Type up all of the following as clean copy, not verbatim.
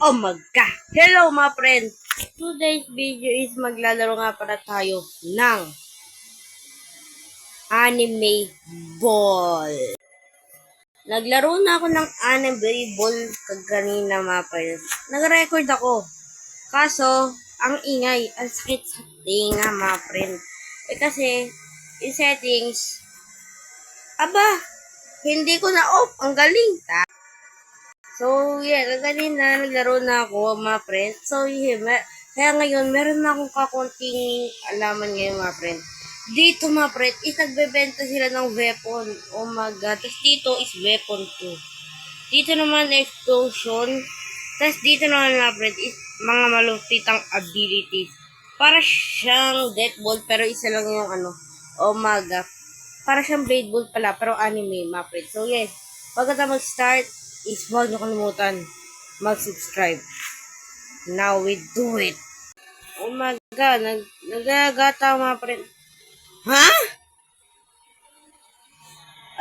Oh my God! Hello mga friend! Today's video is maglalaro nga para tayo ng anime ball. Naglaro na ako ng anime ball kaganina mga friend. Nag-record ako. Kaso, ang ingay, ang sakit sa tinga mga friend. Kasi, in settings, aba, hindi ko na off. Ang galing. So, yeah, kanina naglaro na ako, mga friend. So, yeah, kaya ngayon, meron na akong kakunting alaman ngayon, mga friend. Dito, mga friend, is nagbebenta sila ng weapon. Oh my God. Tapos dito is weapon 2. Dito naman, explosion. Tapos dito naman, mga friend, is mga malupitang abilities. Para siyang death ball, pero isa lang yung oh my God. Para siyang blade ball pala, pero anime, mga friend. So, yes. Pagkatapos mag-start, is huwag niyo kalimutan mag-subscribe. Now we do it. Oh my God, nagagata mga friend. Ha?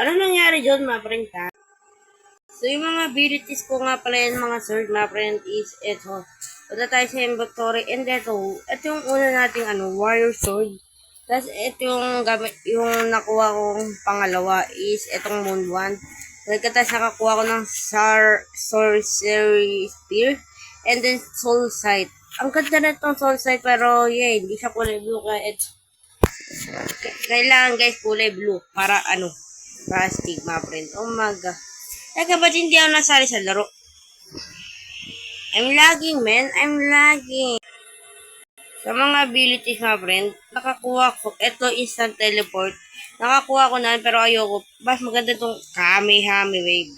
Ano nangyari dyan mga friend ha? So yung mga abilities ko nga pala yung mga sword mga friend is ito. Punta tayo sa inventory and ito yung una nating warrior sword. Tapos ito yung gamit, yung nakuha kong pangalawa is itong moon one. Nagkatas nakakuha ko ng sorcery spear and then soul sight. Ang ganda na itong soul sight pero yeah, hindi siya kulay blue kaya ito. Kailangan guys kulay blue para plastic mga friend. Oh my God. Teka ba't hindi ako nasali sa laro? I'm lagging man, I'm lagging. Sa mga abilities mga friend, nakakuha ko, ito instant teleport. Nakakuha ko na pero ayoko. Mas maganda itong Kamehame wave.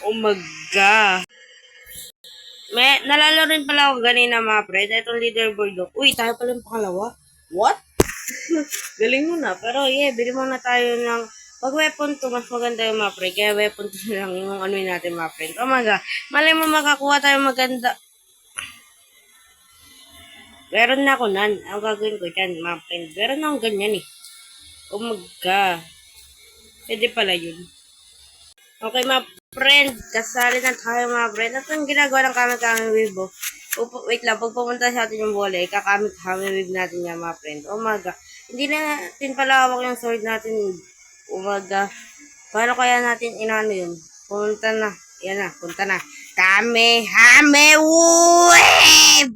Oh my God. Nalalo rin pala ako ganina mga friend. Itong leaderboard ko. Uy, tayo pala yung pangalawa. What? Galing mo na. Pero yeah, bili muna tayo ng pag weapon to, mas maganda yung mga friend. Kaya weapon to lang yung natin mga friend. Oh my God. Malay mo makakuha tayo maganda. Meron na ako nan. Ang gagawin ko dyan, mga friend. Meron na akong ganyan eh. Oh my God. Pwede pala yun. Okay, mga friend. Kasali na tayo, mga friend. At ang ginagawa ng Kamehame wave, oh. Wait lang. Pag pumunta sa atin yung bola, Kamehame wave natin yan, mga friend. Oh my God. Hindi natin pala hawak yung sword natin. Oh my God. Paano kaya natin inano yun? Punta na. Yan na. Punta na. Kamehame wave!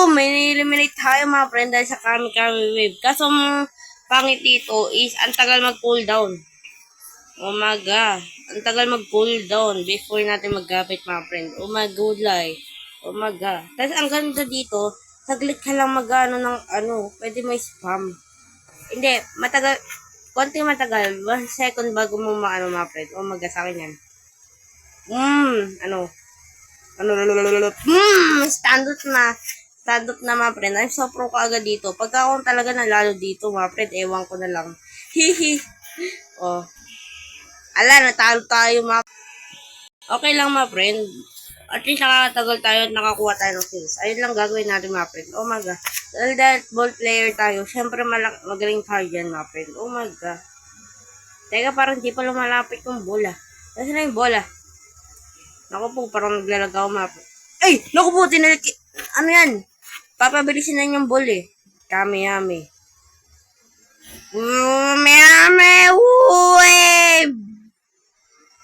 May na-eliminate tayo mga friend dahil sa Kamehame wave. Kaso pangit dito is ang tagal mag-cooldown. Oh my God. Ang tagal mag-cooldown before natin mag-gamit mga friend. Oh my God. Oh my God. Tapos ang ganda dito, saglit ka lang mag-ano ng pwede mo spam. Hindi, matagal, konti matagal, 1 second bago mo mga friend. Oh my God, sa akin yan. Stand up na. Stand up na mga friend. I'm so pro ka agad dito. Pagka ako talaga nalalo dito mga friend, ewan ko na lang. Hihi. Oh. Ala, natalo tayo mga. Okay lang mga friend. At least nakakatagal tayo at nakakuha tayo ng kills. Ayun lang gagawin natin mga friend. Oh my God. Dahil ball player tayo, syempre magaling tayo dyan mga friend. Oh my God. Teka, parang di pa lumalapit yung bola. Kasi na yung bola. Naku po, parang naglalagaw mga friend. Ay! Naku po, ano yan? Papabilisin na yung ball eh. Kamehame. Kamehame wave!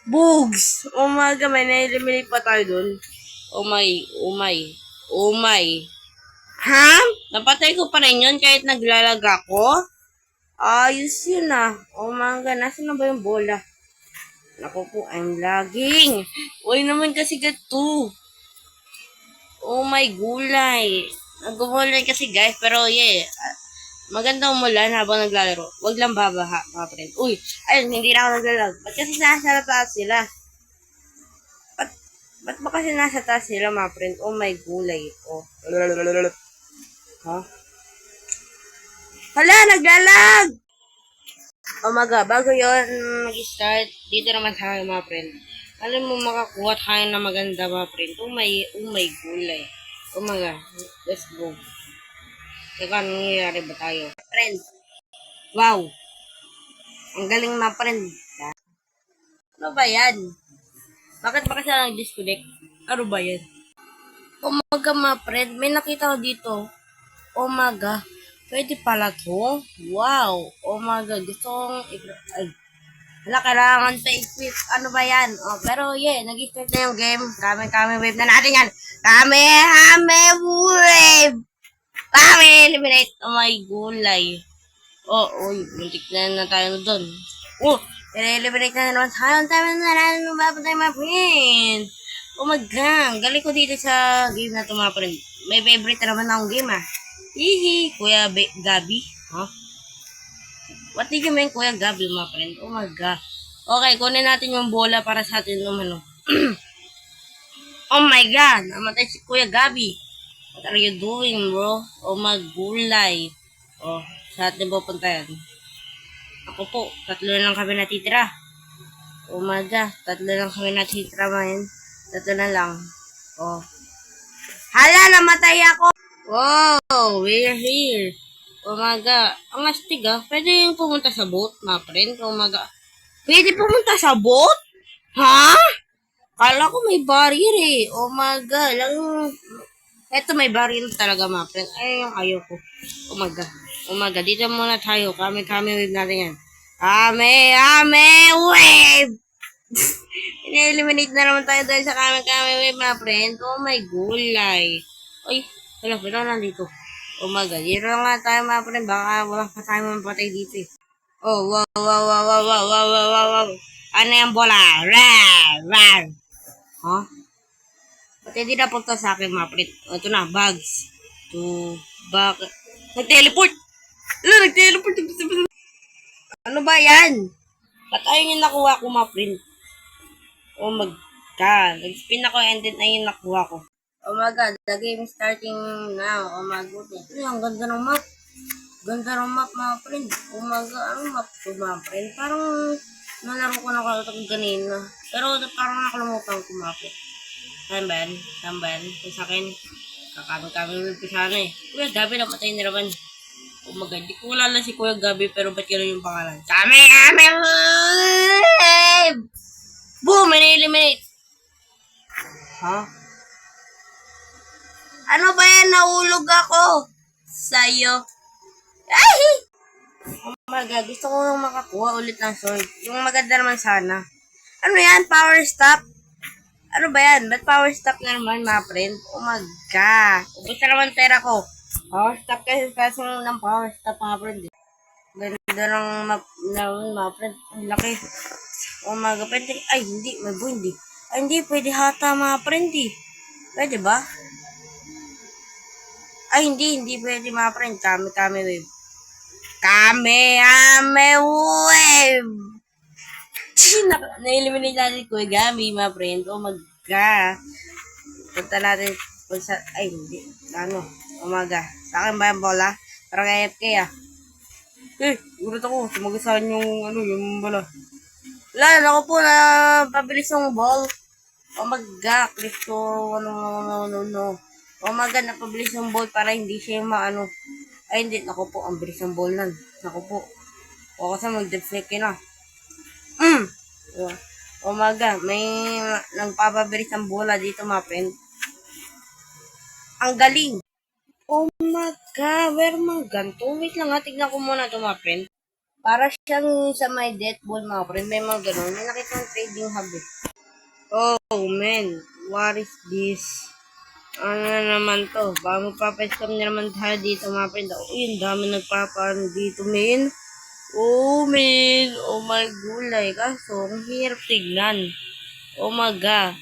Bugs! Oh my God, may na-eliminate pa tayo dun. Oh my. Ha? Napatay ko pa rin yun kahit naglalaga ko? Ayos yun ah. Oh my God, nasan na ba yung bola? Naku po, I'm lagging. Uy naman kasi gato. Oh my gulay. Nagumulay kasi guys, pero yeah. Maganda umulan habang naglalaro. Huwag lang babaha, mga friend. Uy, ayun, hindi na ako naglalag. Ba't kasi nasa taas sila? Ba't ba kasi nasa taas sila, mga friend? Oh my gulay. Oh. Ha? Hala, naglalag! Oh my God, bago yun mag-start, dito naman tayo, mga friend. Alam mo, makakuha tayo na maganda, mga friend. Oh my gulay. Oh my God, let's go. Teka, anong nangyayari ba tayo? Friend. Wow. Ang galing mga friend. Ano ba yan? Bakit ba kasi nag-disconnect? Ano ba yan? Umaga mga friend, may nakita ko dito. Umaga, pwede pala to. Wow, umaga, gusto kong ay, wala, kailangan pa equip. Ano ba yan? Oh, pero yeah, nag-start na yung game. Kami wave na natin yan. Kami wave! Kami eliminate. Oh my gulay. Oh, uy, muntik na tayo doon. Oh, eliminate na naman tayo. Ang tayo na natin mababantay mga friend. Oh my God, galing ko dito sa game na ito mga friend. May favorite na naman akong game ah. Hihi, Kuya Gabi. Huh? What do you mean, Kuya Gabi mga friend? Oh my God. Okay, kunin natin yung bola para sa atin naman. Oh my God, namatay si Kuya Gabi. What are you doing, bro? Oh my gulay. Oh, sa atin pupunta yan. Ako po, 3 na lang kami natitira. Oh my God, 3 lang kami natitira, man. 3 na lang. Oh. Hala, namatay ako! Wow, we're here. Oh my God. Ang astig ah. Pwede yung pumunta sa boat, mga friend. Oh my God. Pwede pumunta sa boat? Ha? Kala ko may barrier eh. Oh my God. Eto may barrier talaga, mga friend. Ay, yung ayaw ko. Oh my God. Oh my God. Dito muna tayo. Kami wave natin yan. Kami wave! In-eliminate na naman tayo dahil sa kami wave, mga friend. Oh my gulay. Ay, wala nandito. Oh my God. Dito nga tayo, mga friend. Baka wala pa tayo mapatay dito eh. Oh, wow. Ano yung bola? Rar. Huh? Ba't hindi napunta sa akin, mga friend? Oh, ito na, bags. Back. Nag-teleport! Nag-teleport! Ano ba yan? Ba't ayun yung nakuha ko, mga friend? Oh my God. Nag-spin ako and then ayun nakuha ko. Oh my God. The game is starting now. Oh my goodness. Ay, ang ganda ng map. Ganda ng map, mga friend. Oh my God. Anong map to, mga friend? Parang nalaro ko na kalutag ganina. Pero parang nakalimutan ko map. Saan ba yan? Kung sa akin, kami sana eh. Kuya Gabi, napatay na naman. Oh my God. Di ko kilala si Kuya Gabi, pero ba't gano'n yung pangalan? Kami! Boom! Eliminate! Ha? Ano ba yan? Nahulog ako sa'yo. Ay! Oh my God, gusto ko yung makakuha ulit ng sword. Yung maganda naman sana. Ano yan? Power stop? Ano ba yan? Ba't power stop na naman, mga friend? Oh my God. Ubus na naman pera ko. Power stop kasi ng power stop, mga friend. Ganda ng map naman, mga friend. Ang laki. Oh my God. Pwede. Ay, hindi. May buhay, hindi. Ay, hindi. Pwede hata, mga friend, eh. Pwede ba? Ay, hindi pwede, mga friend. Kami wave. Kami wave! Na-eliminate natin Kuya Gabi, mga friend. Oh my God. Punta natin sa... Ay, hindi. Ano? Umaga. Sa akin ba yung bola? Parang AFK ah. Gulat ako. Sumagasaan yung bola. Wala, ako po na pabilis yung ball. Oh my God. Please ko, no. Oh my God, napabilis yung ball para hindi siya maano. Ay, hindi. Naku po, ang bilis ng ball nan. Naku po. O kasi mag-deflect na. Oh my God, may nagpapabilis ng bola dito, mga friend. Ang galing. Oh my God, where mga ganito? Wait lang ha, tignan ko muna ito, mga friend. Para siyang sa may death ball, mga friend. May mga ganun. May nakita ng trading hub eh. Oh man, what is this? Ano naman to? Baka magpapa-scam na naman tayo dito, mga friend. Uy, ang dami nagpapaan dito, man. Oh, man. Oh, my gulay. Kaso, ang hirap tignan. Oh, my God.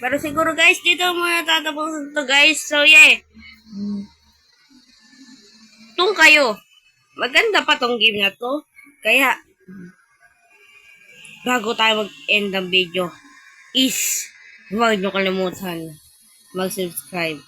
Pero siguro, guys, dito muna tatapusin to, guys. So, yeah. Tung kayo. Maganda pa tong game na to. Kaya, bago tayo mag-end ng video, is, huwag nyo kalimutan mag-subscribe.